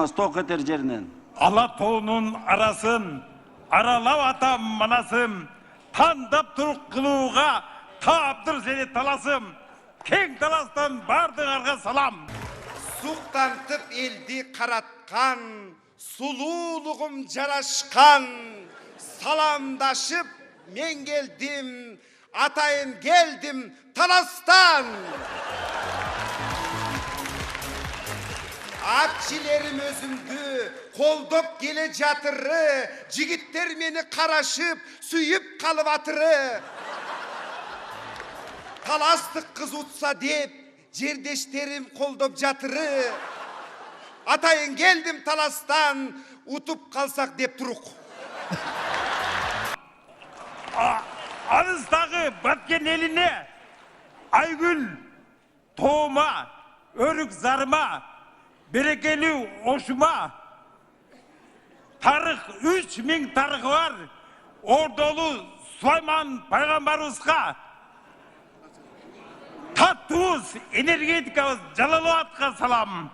Stok eter жеринен. Алатауының арасын, аралап атам манасым, тандап тұр қылуға, таптыр сені таласым, кең таластан бардыңарға салам. Суқтантып елді қаратқан, сұлулығым жарашқан, саламдашып мен келдім, атайын келдім Таластан. Атшилерім өзімді қолдап келе жатыры, жігіттер мені қарашып, сүйіп қалып атыры. Таластық қыз ұтса деп, жердештерім қолдап жатыры. Атайын келдім Таластан, ұтып қалсақ деп тұруқ. Алыстағы баткен еліне, Айгүл, Тома, Өрік зарыма, берекелі ошыма, тарих 3000 тарихы бар, Ордолу Сулайман пайғамбарымызға, таттуыз энергетикабыз Жалалуатқа салам,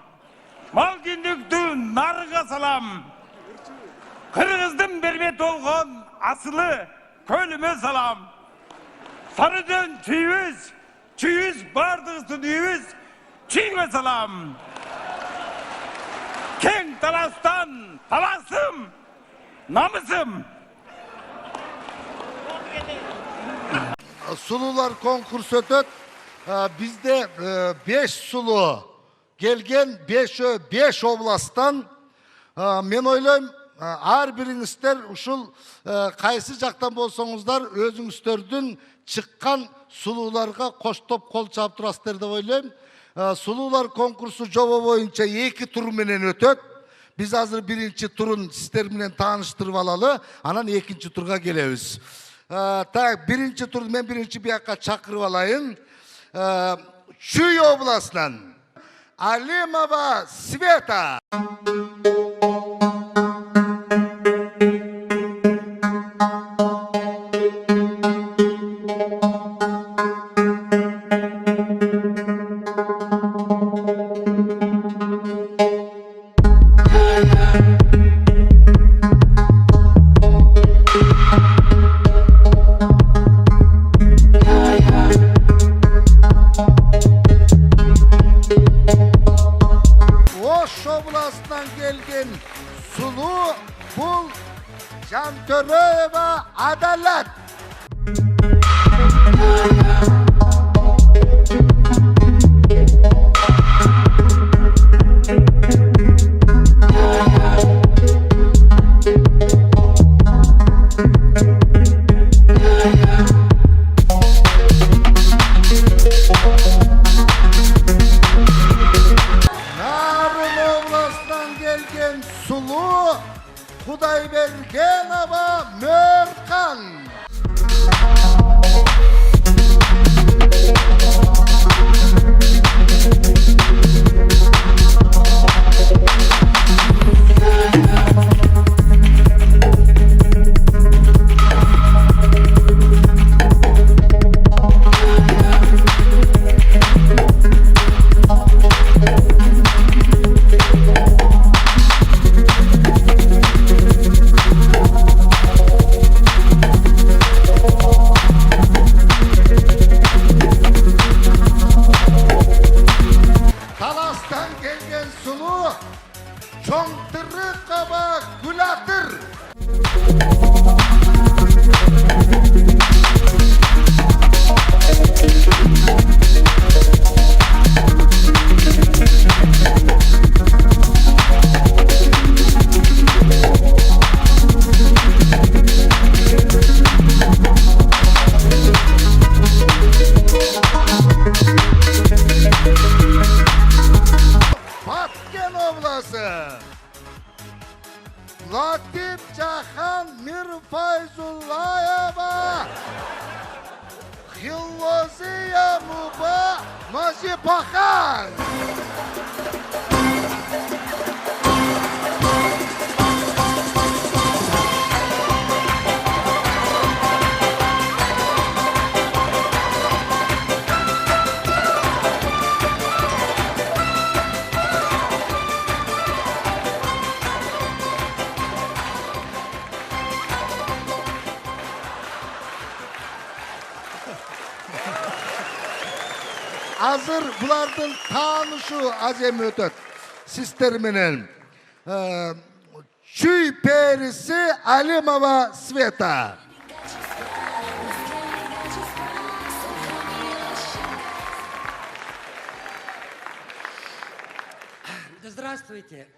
мал күндікті нарыға салам, Қырғыздың бермет олған асылы көліме салам, Сарыден чүйіз бардығыстың үйіз, чүйге салам. Кең Таластан, таласым, намысым. Сулулар конкурс өтөт. Bizde 5 sulu gelgen 5 областан. Men ойлойм, ар бириңиздер ушул кайсы жактан болсоңуздар өзүңүздөрдүн чыккан сулууларга коштоп кол чаап турасыздар деп ойлойм. Сулуулар конкурсу жоба боюнча 2 тур менен өтөт. Биз азыр биринчи турун сиздер менен тааныштырып алалы, анан экинчи турга келебиз. Так, биринчи тур мен биринчи биякка чакырып алайын. Чүй областынан Алимова Света. Gelgen Sulu Bul Jantöreva Adalet. Sulu Kudaybergenova Mörkan. Sulu çoğtırı kaba gülatır. Latif Cahan Mirfayzullayeva Hilloziya Muba Nazipahan. азыр булардын таанышы азем өтөт. Сиздер менен чүй периси Алимова Света. Здравствуйте.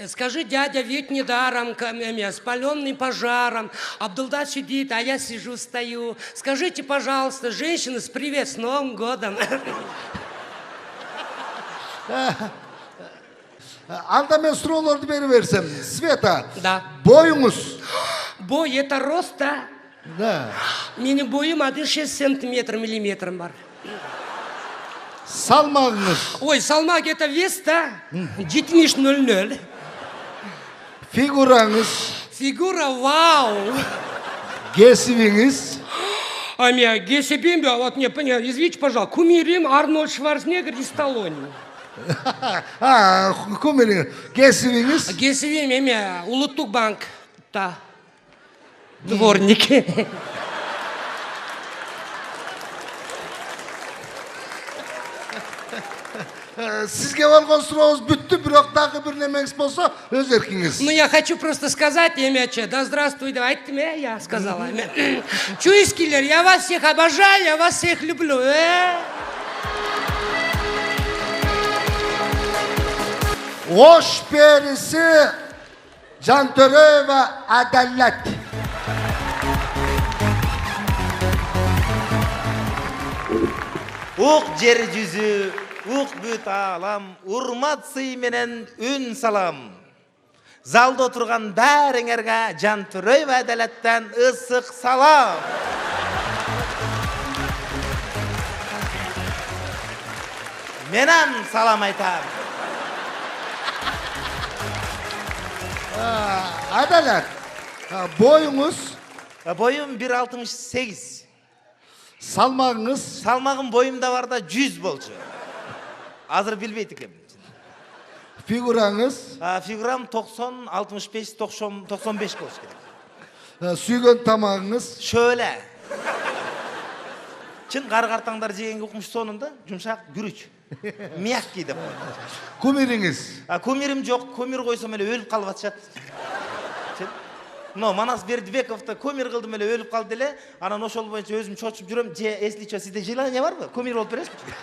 Скажи, дядя, ведь недаром, спаленный пожаром, Абдулда сидит, а я сижу, стою. Скажите, пожалуйста, женщины, с привет, с Новым годом. Анда мен суроолорду берип берсем. Света. Да. Боюңуз. Бой, это рост, да? Да. Менин боюм 1,6 сантиметр миллиметром бар. Салмагыңыз. Ой, салмак, это вес, да? 70,00. Фигураңыз. Фигура, вау. Кесибиңиз. А меня Гесибим, вот мне, извините, пожалуйста, кумирим Арнольд Шварценеггер и Сталлоне. Кумириңиз. Кесибиңиз. Гесибим, меня Улуттук банк, да. Дворники. Сизге болгон сурообуз бүттү, бирок дагы бир немеңиз болсо өз эркиңиз. Ну, я хочу просто сказать, да здравствуй, давайте, я сказала. Чуйскиллер, я вас всех обожаю, я вас всех люблю. Ош периси Жантөрөева Адалет. Ук жер жүзү, ук бүт алам, урмат сый менен үн салам. Залда отурган бәріңерге Жантөрөева Адалеттен ысык салам. Менен салам айтам. Адалет. Боюңуз. Боюм 1,68. Салмагыңыз. Салмагым боюмда барда 100 болчу. Азыр билбейт экенмин. Фигураңыз. Фигурам 90, 65, 95 болуш керек. Сүйгөн тамагыңыз. Şöyle. Çın qarqartаңдар жегенге укмуш сонунда жумшак күрүч. Мяккий деп. Кумириңиз. Кумирим жок, кумир койсом эле өлүп калып атышат. Но Манас Бердибековду кумир кылдым эле өлүп калды эле, анан ошол боюнча өзүм чочуп жүрөм. Если что, сизде желание барбы? Кумир болуп бересизби?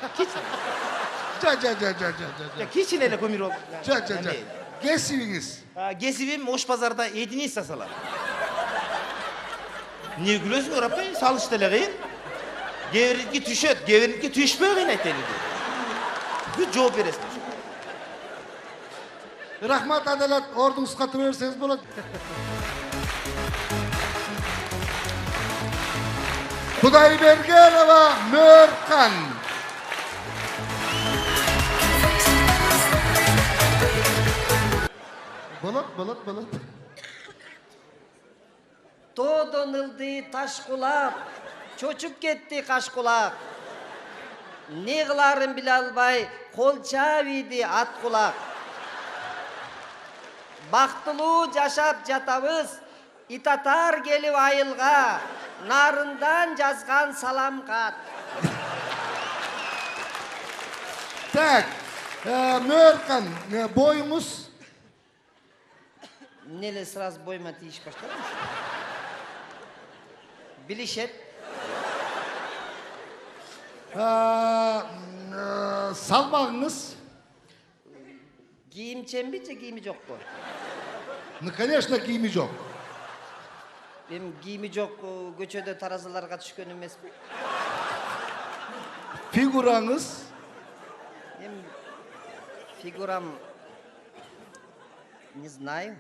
Кичин эле кумир болуп. Кесибиңиз. Кесибим Ош базарда единица салам. Не күлөсүңөр апай? Салыш деле кыйын. Кээ түшөт, кээ түшпөй кыйын айтели. Бүт жооп бересиз. Рахмат Адалет, ордуңузга тура берсеңиз болот. Кудайбергенова Мөркан. Болот. Тоодон ылды таш кулап, чочуп кетти каш кулак. Не кыларын биле албай, кол чабийди ат кулак. Бактылуу жашап жатабыз, итатар келип айылга, нарындан жазган салам кат. Так, Мөркан, боюңуз. Неле сразу бойма тийиш баштады? Билишет. Салмагыңыз. Кийимченби же кийими жокпу? Ну, конечно, кийими жок. Эми кийими жок көчөдө таразаларга түшкөн эмеспи? Фигураңыз. Эми фигурам не знаю.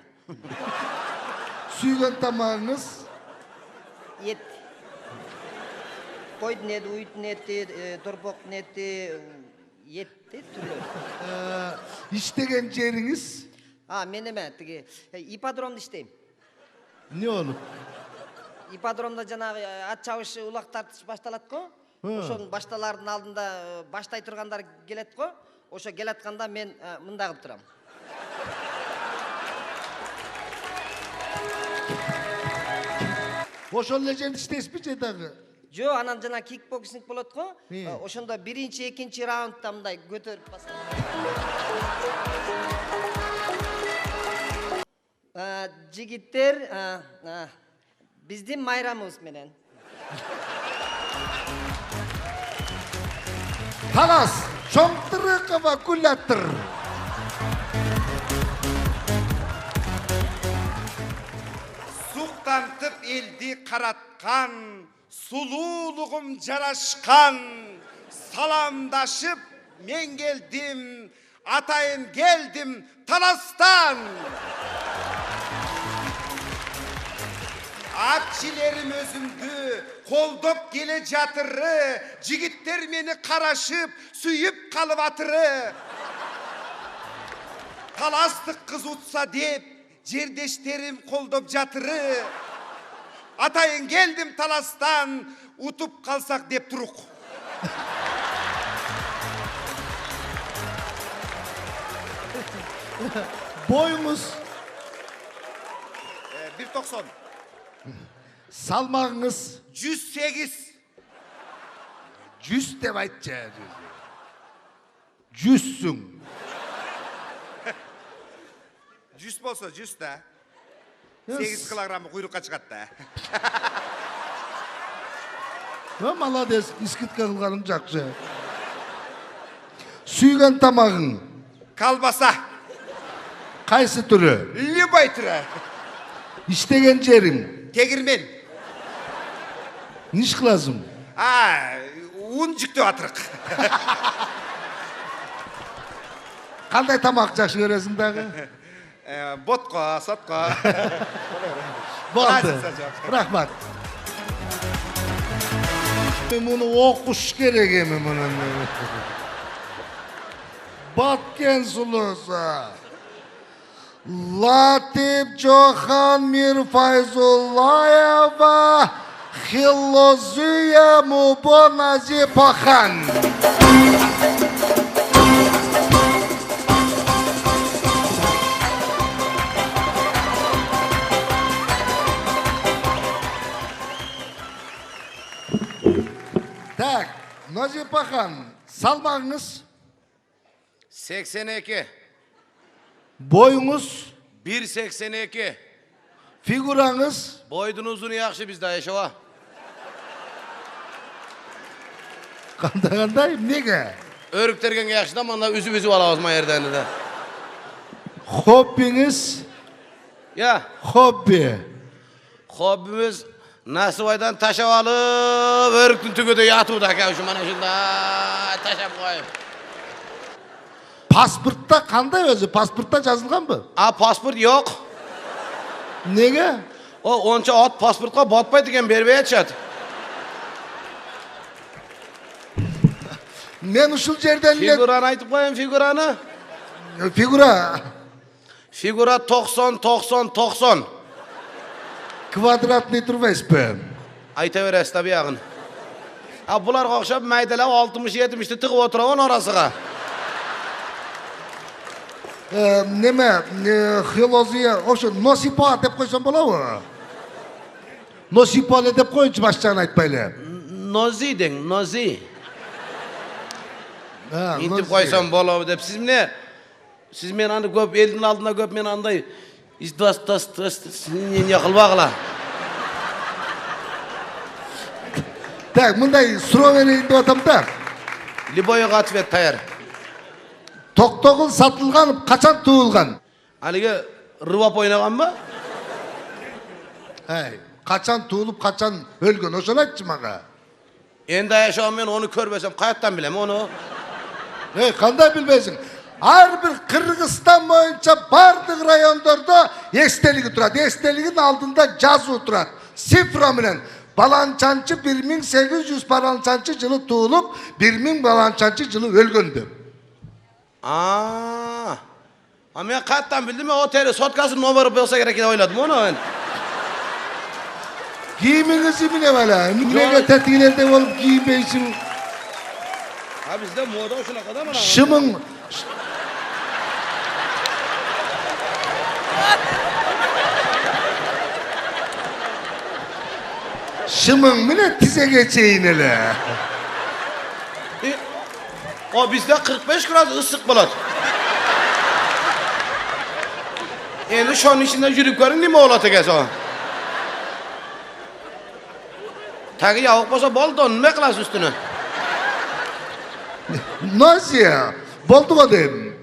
Сүйгөн тамагыңыз. Ет. Койдун эти, уйдун эти, торпоктун эти, етти түрлөр. Иштеген жериңиз. Мен эме, тиги ипподромдо иштейм. Не болуп? Ипподромдо жанагы ат чабыш улак тартыш башталат го. Ошонун башталардын алдында баштай тургандар келет го. Ошо келатканда мен мындай кылып турам. Ошол эле жерде иштейсизби же дагы Жо, анан жана кикбоксинг болот го. Ошондо биринчи, экинчи раундда мындай көтөрүп басат. Жигиттер, биздин майрамыбыз менен. Талас, чоңтырыкова күләттір. Суқтантып елді қаратқан, сұлулығым жарашқан, саламдашып мен келдім, атайын келдім Таластан. Акчилерім өзімді қолдап келе жатыры, жігіттер мені қарашып, сүйіп қалып атыры. Таластық қыз ұтса деп, жердештерім қолдап жатыры. Атайын келдім Таластан, ұтып қалсақ деп тұруқ. Бойыңыз, 1.90. салмағыңыз 108. 100 деп айтшы. 100-сүң. 100 болса 100 да. 8 килограммы құйрыққа шығатты. Маладес, искітке қылғаның жақшы. Сүйген тамағың Қалбаса. қайсы түрі? Любой түрі. Іштеген жерің Тегірмен. ниш қыласың? Un жүктеп атырық. Қандай тамақ жақсы көресің дағы? Ботқа, сатқа. Болды. Рахмат. Мен мұны оқыш керек еме мұнын. Баткен сұлысы. Латип Джохан Мирфайзулаева Хиллозуя Мубонази Пахан. Так, Назипахан, салмағыңыз? 82. Бойыңыз? 1.82. Фигураңыз? Бойдun uzunu yaxşı bizde yaşava. Қандай, неге? Örüktergen yaxşı da manda üzü alağızma yerden de. Хоббиңіз? Ya, Хобби. hobbimiz Nasıbaydan taşa alıp örüktün tügüde yatıp da kavuşum ana şunda taşap koyup. Паспортта қандай өзі? Паспортта жазылған бі? Pasport yok. Неге? O onça at pasportqa batpaydı eken berbeye çat. Мен ушул жерден Figuranı aytıp koyayım figuranı. Фигура Figura 90. квадратный турбайсызбы? Ayta veresi tabi yağın. Bular qoqshab maydalab 60-70'te tıqıp oturavan orasıga. Неме, хилозия, ошо носипа деп қойсам болабы? Носипа деп қойыншы башчағын айтпайлы. Nozi deң, nozi. İntip koysam bolabı dep. Siz men anda köp eldin aldına köp men anday izdas sizin yakılbağla. Так, мындай суроо берейин деп атам да. Liboyu atvet tayar. Тоқтоғыл сатылған, қачан туылған? Haligi rıvap oynagan mı? Қачан туылып, қачан өлген, ошоны айтчы мага. Endi yaşağım men onu körbesem kayaktan bilem onu. Қандай білбейсің? Әрбір Қырғызстан бойынша бардық райондорда естелігі тұрады. Естелігін алдында жазу тұрады. Сифра менен. Баланчанчы 1800 баланчанчы жылы туылып, 1000 баланчанчы жылы өлгөн деп. Men kayaktan bildim ya o teri sotkasının nomeri bolsa gerek diye oyladım onu ben. Giyiminizi bile böyle. Neге tetikilerde olup giyinbeysin? Ha bizde moda şuna kadar mı? Şımın... шымың менен тизеге чейин эле. O bizde 45 gradus ısık bulat. Endi şonun içinde yürüp görün nima olata gelse o. Tagi yavuk bolsa boldu, nima qilasiz üstüne? Naziya, boldu go deyim.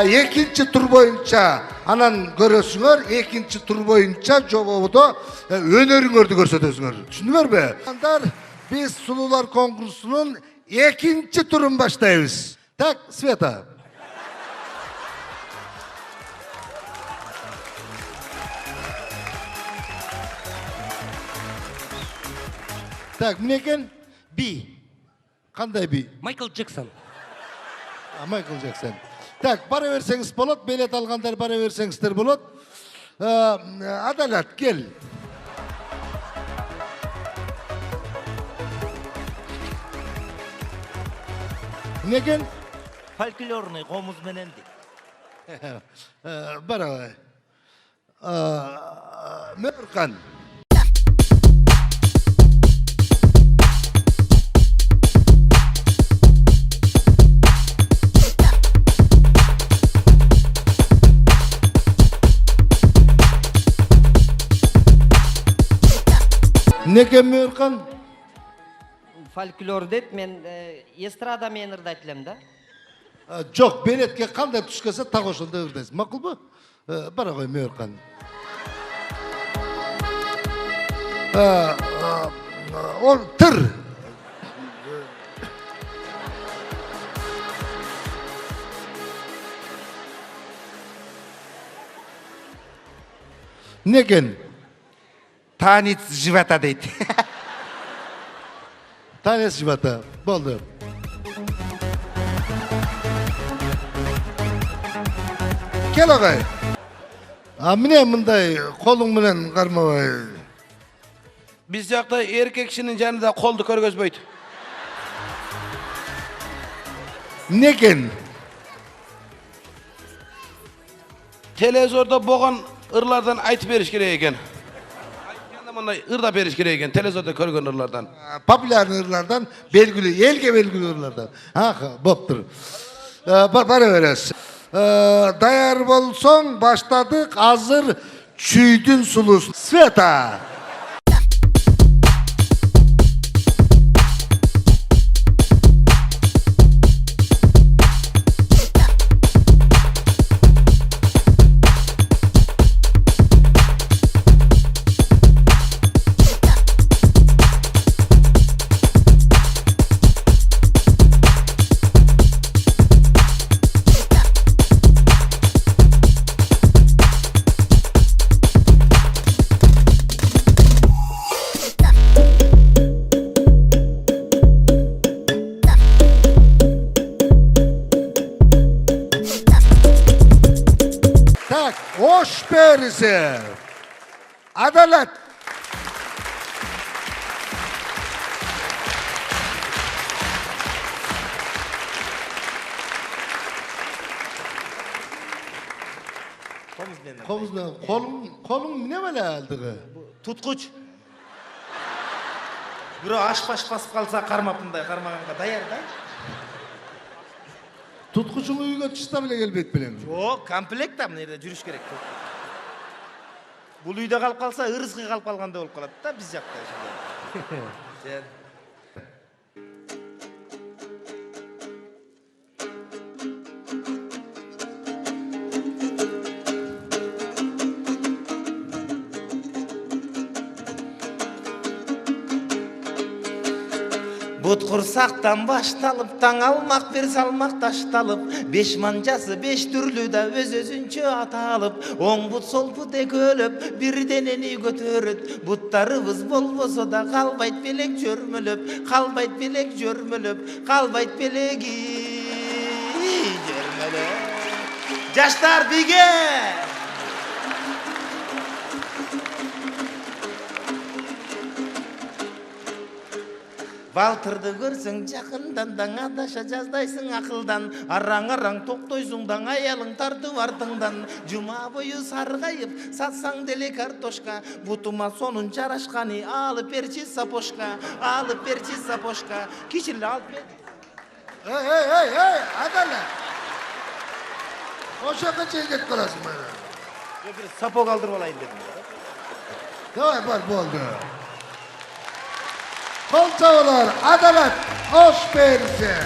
Ekinci tur boyunca anan görөsүңөр, ekinci tur boyunca jobobуда өнөрүңөрдү көрсөтөсүңөр. Түшүндүңөрбү? Андар biz sulular konkursunun ikinci turun başlayız. Tak, Sveta. Так, мінекен би. Қандай би? Майкл Джексон. Майкл Джексон. Так, бара берсеңіз болады, билет алғандар бара берсеңіздер болады. Адалат, кел. Мінекен? Фольклорный комуз менен дейт. Бара. Мөрқан. Неге Мөрқан? Фольклор дейт, мен эстрада мен ырды айтылам да. Жоқ, беретке қандай түскесе тағы ошонда ырдайсыз. Мақұл ба? Бара ғой Мөрқан. Ол тыр. Неген? Танец живота дейді. Танец живота. Болды. Кел ағай. Міне мындай қолың менен қармабай. Biz жақта erkek kişinin жанында қолды көргөзбөйт. Некен? Televizorda boğan ırlardan aytып бериш керек екен. Мындай ырда бериш керек екен, телевизорда көргөн ырлардан. Популярный ырлардан, белгілі, елге белгілі ырлардан. Боп тұр. Бара бересіз. Даяр болсоң, баштадық, азыр чүйдің сұлусын. Света! Hoş berisi. Adalet. Kolun ne böyle aldığı? Tutkuç. Biri aşpaş basıp kalsa karmapınday, karmaganға dayar da. Tutkuçun uyuga çısta bile gelbet bilen. Yok, komplekt da nerede жүрүш керек. Бұл үйде қалып қалса, ырызқы қалып қалғанда болып қалады да біз жақта. Бұт құрсақтан башталып, таң алмақ бір салмақ ташталып, беш манжасы беш түрлі да өз-өзінче аталып, оң бұт сол бұт екөліп, бірденені көтеріт, бұттарыбыз болбосо да қалбайт белек жөрміліп, қалбайт белек жөрміліп, қалбайт белеги жөрміліп. Жаштар биге! Балтырды көрсең жақындан даң адаша жаздайсың ақылдан араң тоқтойсың даң аялың тартып артыңдан жұма бойы сарғайып сатсаң деле картошка бутума сонун жарашқаны алып берчи сапошка кичирле алып бер. Эй, адалет. Ошоға чейин кетіп қаласың бара. Bir сапог алдырып алайын дедім. Давай бар, болды. Қол çağılar, adalet, hoş bersin.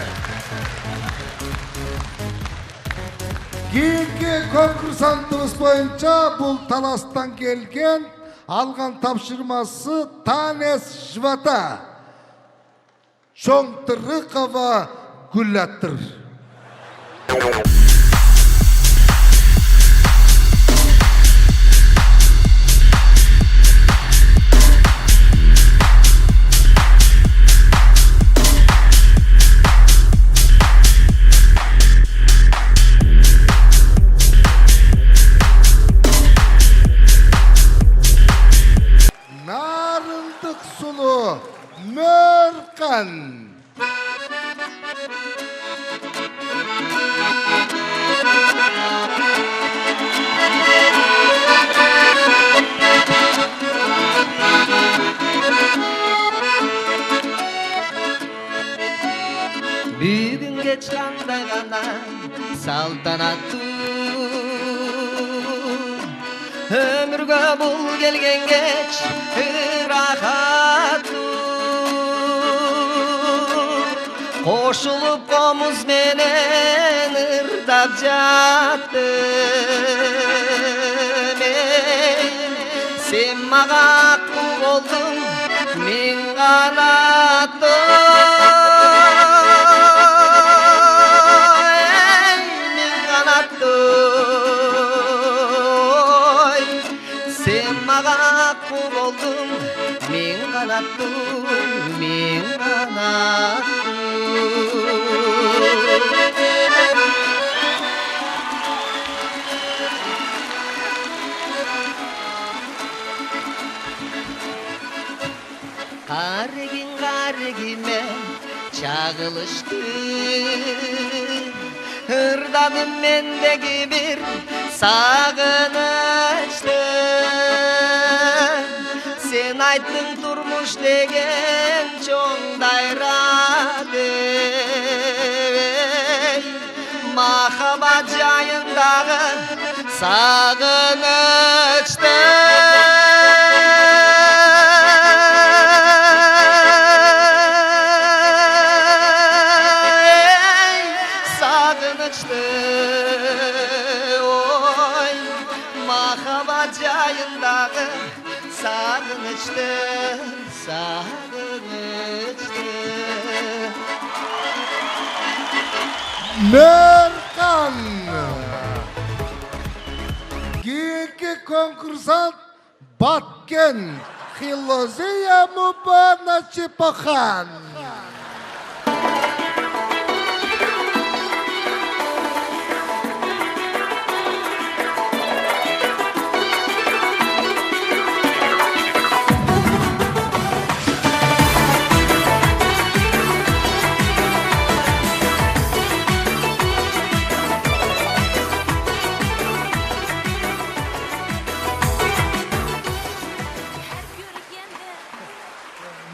Keyingi konkursantımız boyunca бұл таластан келген алған тапшырмасы Танес Жвата. Шоңтырықова Гүллаттыр. Narındık sulu Mörkan. Бүгін кечқанда ғана салтанатты өмірге бұл келген кеч рахатты қошылып қомыз менен ырдап жатты сен маға құл болдың мен қанатты Min Kargime çağılıştı Hırdadım mendeki bir sağınıştı Sen ayttın turmuş degen çoğun dayradı Mahabat jayındağı sağınıştı Mörkan. Keyingi konkursant Batken Hiloziya Mubanachipahan.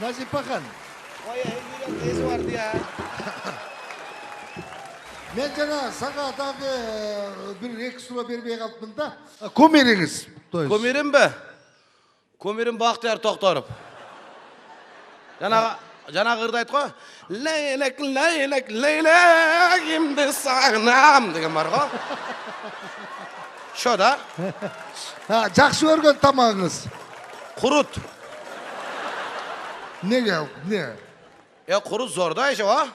Nazipahan. Nesi vardı ya? Men jana sağa дағы bir ekstra bermей қалыппын да. Көмеріңіз. Көмерім бе? Көмерім Бақтияр Тоқтаров. Жаңағы ырды айтқо. Лейлек, лейлегімді сағынам деген бар ғой. Шо да? Жақсы көрген тамағыңыз. Құрут. Неге? Не? Құрут зор да еше о?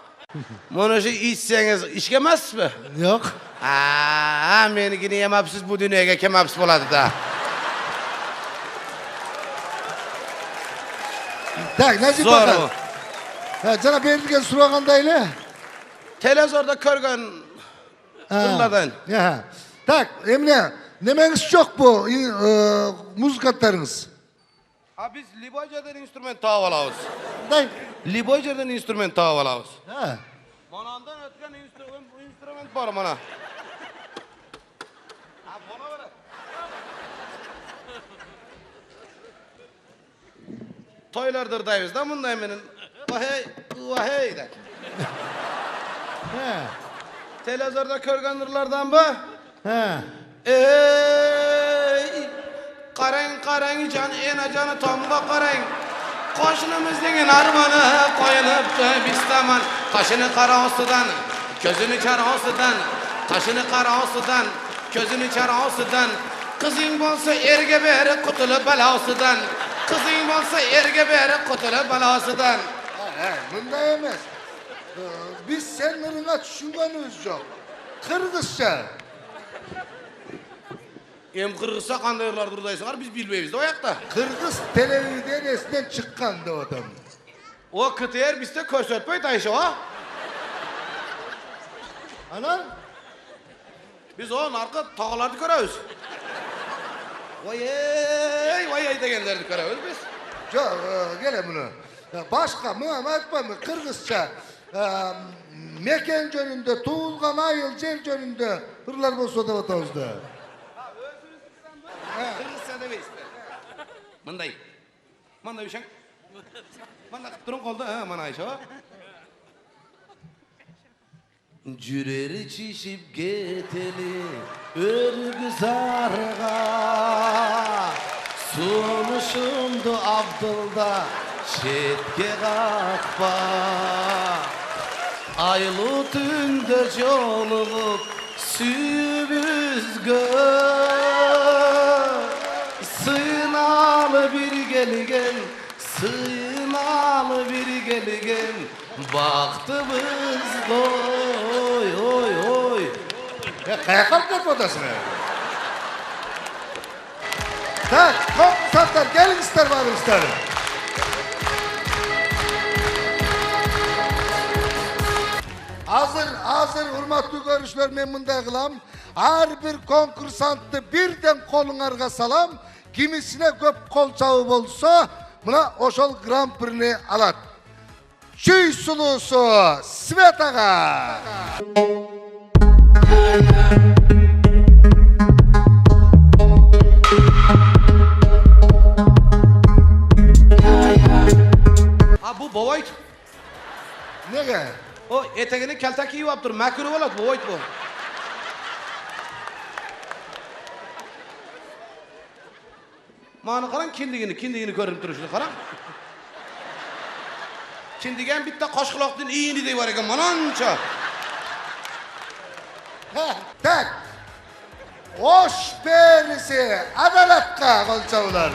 Мұны ішсеңіз ішкемесіз бе? Жоқ. Менікini yemapsiz bu dünyaya kemapsiz болады да. Так, Назип аға. Жана берілген сұрағандай ле? Телевизорда көрген ылладан. Так, еміне, немеңіз жоқ бұл музыканттарыңыз? Ha biz Liboy yerden instrument tağып alabız. Day. Liboy yerden instrument tağып alabız. Ha. Manandan ötken instrument var mana. Ha bana ver. Toylardır dayız da bunda eminim. Vahey de. Ha. Televizorda körgandırlardan bu. Ha. Ey! Qarang can ena canı tomga qarang. Qo'shnimizning armoni qo'yilibdi bistaman. Qashini qara ostidan, ko'zini chara ostidan, qashini qara ostidan, ko'zini chara ostidan. Qizing bo'lsa erga beri qutulib balosidan. Qizing bo'lsa erga beri qutulib balosidan. Ha, bunday emas. Biz senin ırına tushunganimiz yo'q. Qirg'izcha. Em qirg'izcha qandaylar durdaysilar biz bilmaymiz da o yoqda. Qirg'iz televideniyasidan chiqqanda odam. O KTR bizde ko'rsatmay tayşa o. Anan? Biz o narqı tağlarını görüyoruz. Vay degenlerini görüyoruz biz. Yo'q, gele bunu. Başqa mı aytpaymi qirg'izcha. Mekan joyunda tug'ilgan ayıl yer joyunda hırlar bo'lsa da o'tamizda. Kırgızca demeyiz. Mınday. Manda bir şey. Manda durun kolda ha mana Ayşe. Jüreri çişip geteli örgüzarga sunuşumdu Abdulda şetke kakpa aylı tünde jolup sübüzgö sığınalı bir gelgen sığınalı bir gelgen baktımız oy Qayaqqa ketib o'tasizlar? Tak, konkursantlar kelingizlar baringizlar. Hazır hurmatli görüşler men bunday qilam. Har bir konkursantni birden qo'lingizga salam. Kimisine ko'p qo'l chavi bo'lsa, buna oşol Grand Prix'ni aladi. Çüy sulusu Svetaga. Ha bu bovoyt. Nega? O etegini keltak kiyip yaptır. Makuru olad bovoyt bu. Mana qarang kindigini ko'rinib turishini qarang. Kindigan bitta qoshquloqdan iyini deb bor ekan manancha. Tak. Osh berisi adalatga qolchavlar.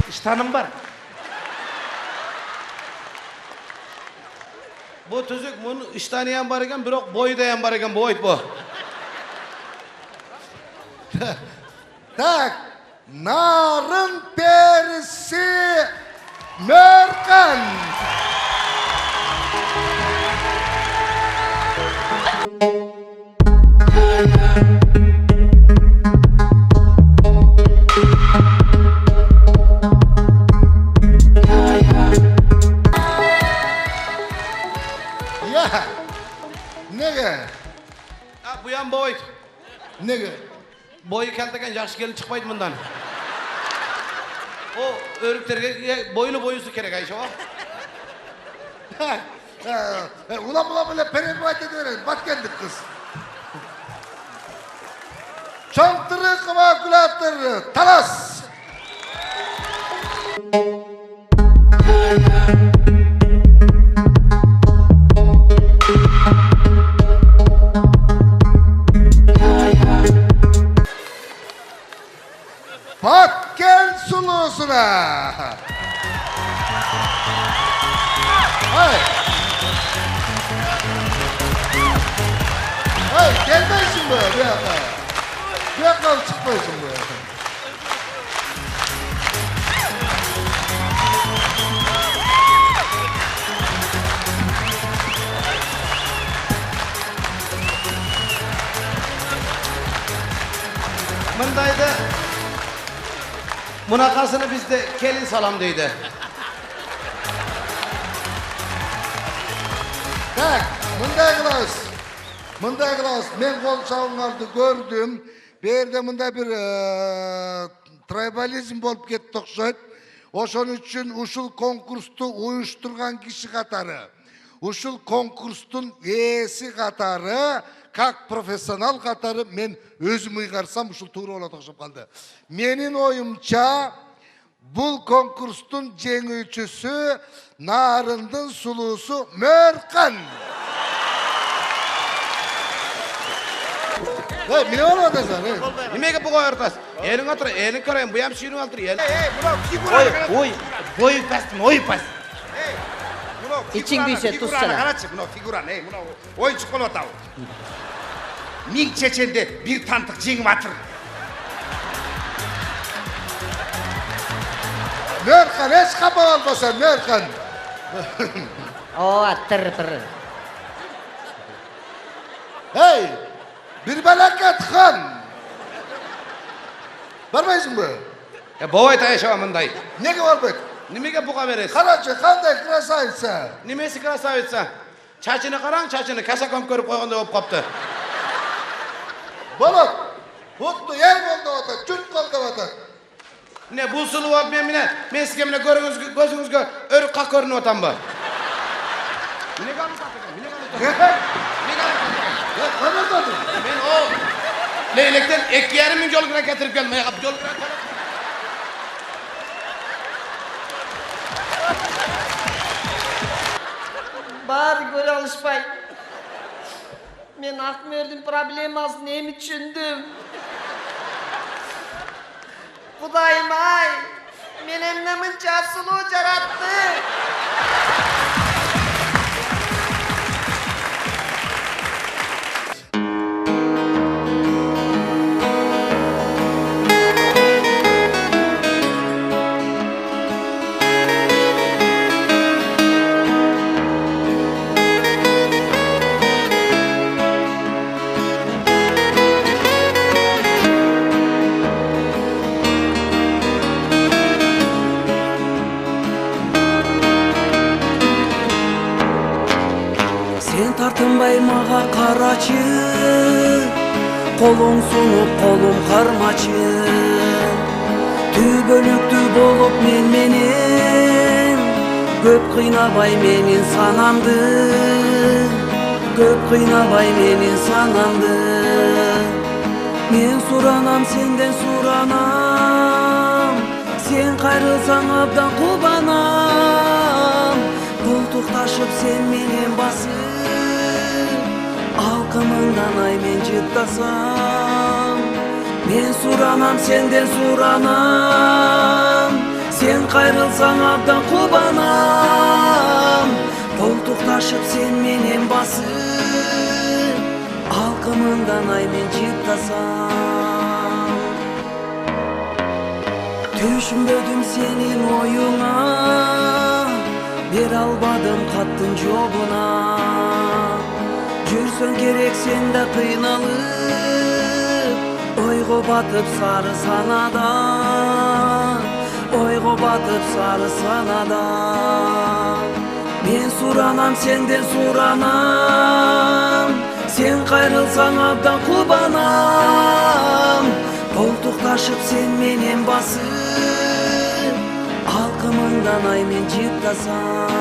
İştanım var. Bu tüzük bunu iştaniyan bar ekan, biroq boydayan bar ekan boyt bu. Tak. Narın perisi Mörkan. Ya. Nega? Ha bu yan boyt. Nega? Boyu kelteken yaxshi kelin chiqmaydi bundan. O örüklerge boylusu kerek Ayşe o. Ulan böyle perevayt ediyoruz. Bak geldik kız. Çontırı kıvakulatır. Talas. Bak gel sulusuna. Hay. Hay gelmezsin böyle bir yaka. Bir yaka çıkmazsın böyle. мындайды мунакасыны бизде келин салам дейді. Так, мындай кылабыз. Мен кол чабыңарды көрдүм. Берде мындай бир трайбализм болуп кетти окшойт. Ошон үчүн ушул конкурсту уюштурган киши катары, ушул конкурстун ээси катары, как профессионал катары мен өзүм ыйгарсам ушул туура болот окшоп калды. Менин оюмча бул конкурстун жеңүүчүсү Нарындын сулуусу Мөркан. Эмне болуп атасың? Немеге буга ортас? Элиң отур, элиң көрөйүн, буям сүйрүп алып тур. Мына фигура. Ой пастым, ой паст. İçin büyüse tuz sana. Карачы, мына фигураны, мына оюнчук болуп атабы. Миң чеченде бир тантык жеңип атыр. Мөркан, эч капа болбосо, Мөркан. Ооба, тыр. Эй, bir balakat хан. Барбайсыңбы? Бобой таяшаба мындай. Неге барбайт? Немеге буга бересиз? Карачы, кандай красавица. Немеси красавица? Чачыны караң, чачыны каса көмкөрүп койгондой болуп калыптыр. Болот. Бутту ел болду атат, жұрт колдоп атат. Міне бул сулуу болуп мен сизге міне көзүңүзгө өрүк как көрүнүп атамбы? Эмнеге алып атасың? Кандай дадың? Мен о Leylekten 2,5 ming jol getirip gelmeye kap jol Bari göre alışpay. Men Akmör'dün problemasını nemi düşündüm. Kudayım ay, men emnemin çasılığı jarattı. Тартынбай мага карачы, колуң сунуп колум кармачы. Түбөлүктүү болуп менен көп кыйнабай менин санамды, көп кыйнабай менин санамды. Мен суранам сенден суранам, сен кайрылсаң абдан кубанам. Колтукташып сен менен басып алкымыңдан ай мен жыттасам. Мен суранам сенден суранам, сен кайрылсаң абдан кубанам. Колтукташып сен менен басып алкымыңдан ай мен жыттасам. Түшүнбөдүм сенин оюңа, бере албадым каттын жообуна. Жүрсөң керек сенде кыйналып, ойго батып сары санада, ойго батып сары санада. Мен суранам сенден суранам, сен кайрылсаң абдан кубанам. Колтукташып сен менен басып алкымыңдан ай мен жыттасам.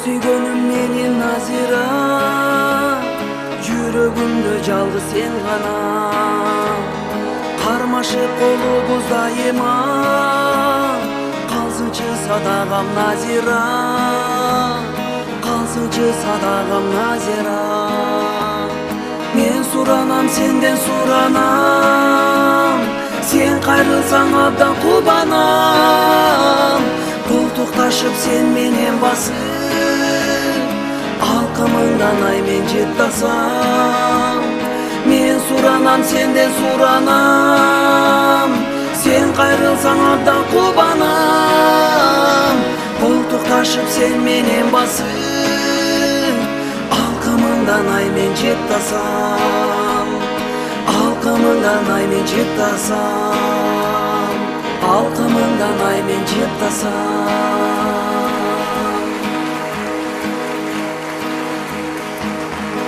Сүйгөнүм менин Назира, жүрөгүмдө жалгыз сен гана. Кармашып колубуз дайыма, калсынчы садагам Назира, калсынчы садагам Назира. Мен суранам сенден суранам, сен кайрылсаң абдан кубанам. жыттасам. Мен суранам, сенден суранам. Sen kayrılsan abdan kubanam. Koltuk taşıp sen menen basın. Alkımından ay men jıttasam. Alkımından ay men jıttasam. Alkımından ay men jıttasam.